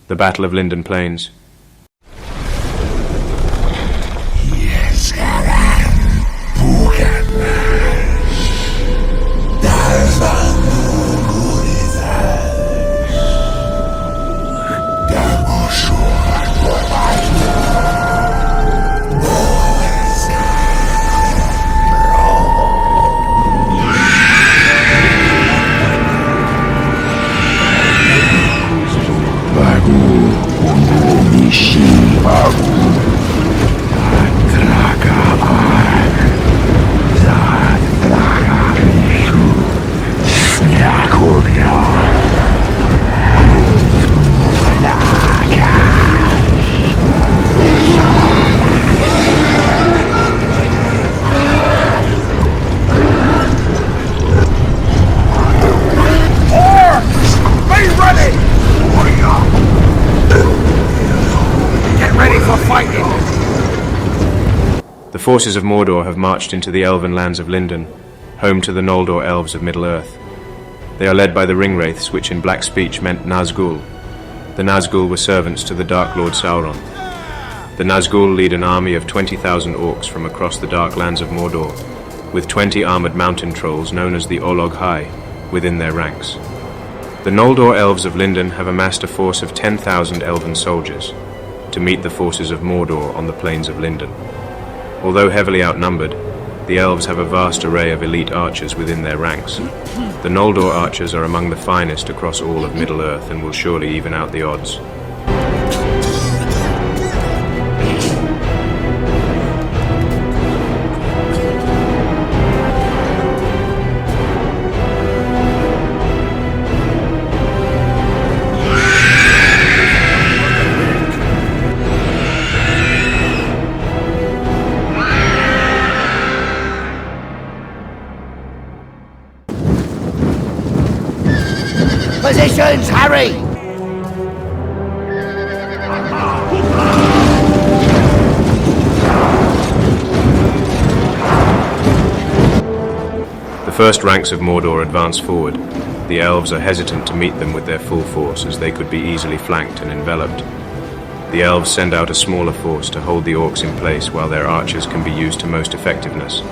The Battle of Linden Plains. The forces of Mordor have marched into the elven lands of Linden, home to the Noldor Elves of Middle-earth. They are led by the Ringwraiths, which in Black speech meant Nazgul. The Nazgul were servants to the Dark Lord Sauron. The Nazgul lead an army of 20,000 orcs from across the dark lands of Mordor, with 20 armored mountain trolls known as the Olog Hai within their ranks. The Noldor Elves of Linden have amassed a force of 10,000 elven soldiers to meet the forces of Mordor on the plains of Linden. Although heavily outnumbered, the elves have a vast array of elite archers within their ranks. The Noldor archers are among the finest across all of Middle-earth and will surely even out the odds. Positions, Harry! The first ranks of Mordor advance forward. The elves are hesitant to meet them with their full force, as they could be easily flanked and enveloped. The elves send out a smaller force to hold the orcs in place while their archers can be used to most effectiveness.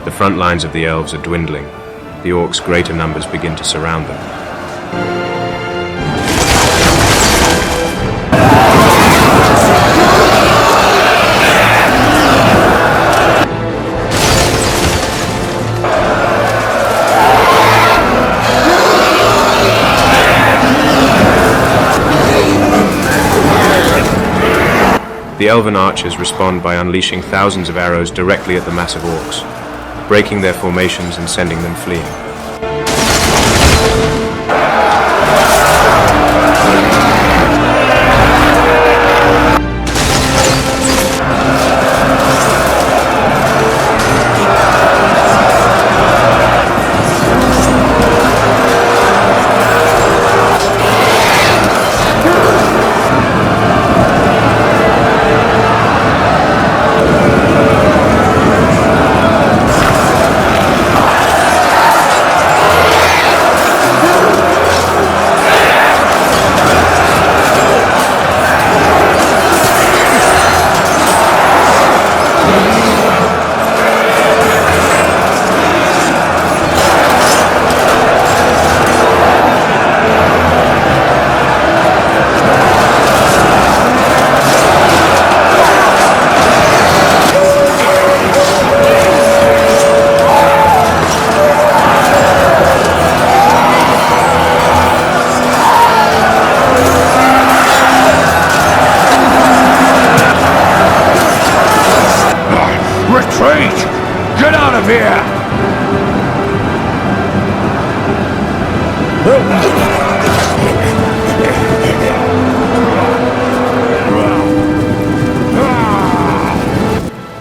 The front lines of the elves are dwindling. The orcs' greater numbers begin to surround them. The elven archers respond by unleashing thousands of arrows directly at the massive orcs, breaking their formations and sending them fleeing.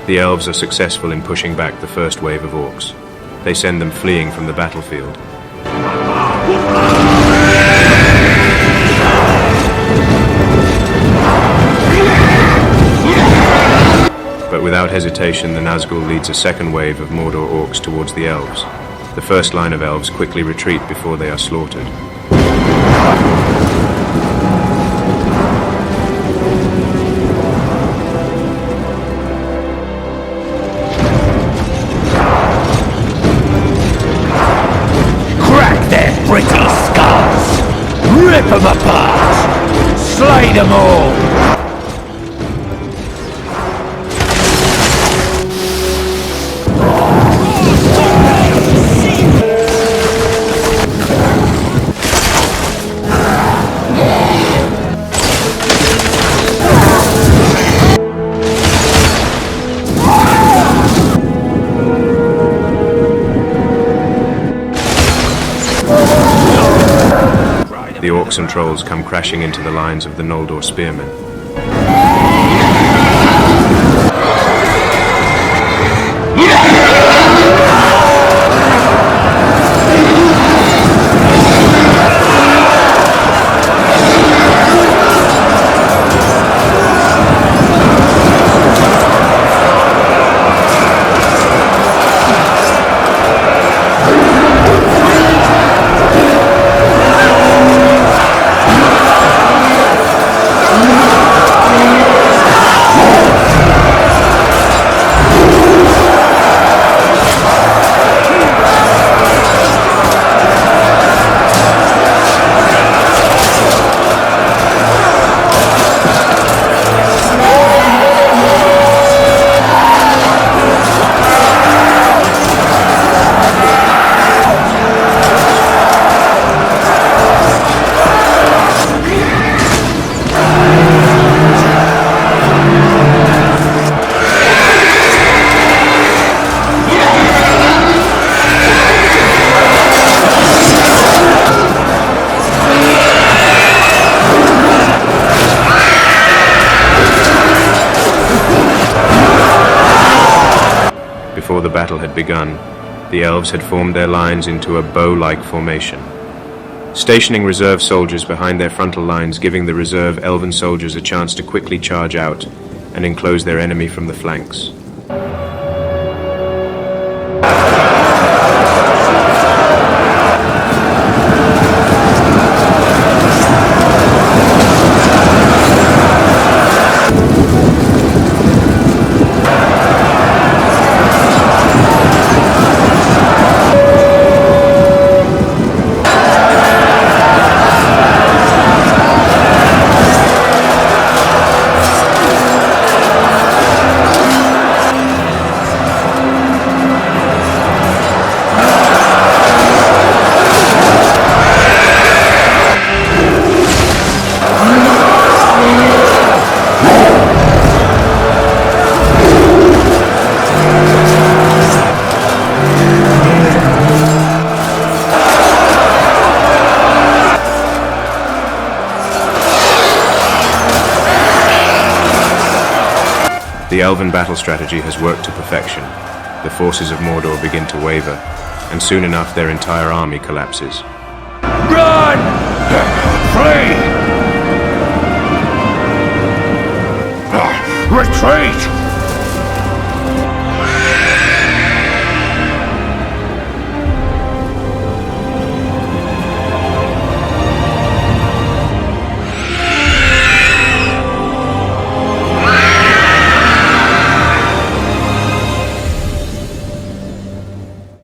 The elves are successful in pushing back the first wave of orcs. They send them fleeing from the battlefield. But without hesitation, the Nazgul leads a second wave of Mordor orcs towards the elves. The first line of elves quickly retreat before they are slaughtered. Pretty skulls! Rip them apart! Slay them all! The orcs and trolls come crashing into the lines of the Noldor spearmen. Before the battle had begun, the elves had formed their lines into a bow-like formation, stationing reserve soldiers behind their frontal lines, giving the reserve elven soldiers a chance to quickly charge out and enclose their enemy from the flanks. The elven battle strategy has worked to perfection. The forces of Mordor begin to waver, and soon enough their entire army collapses. Run! Flee! Retreat!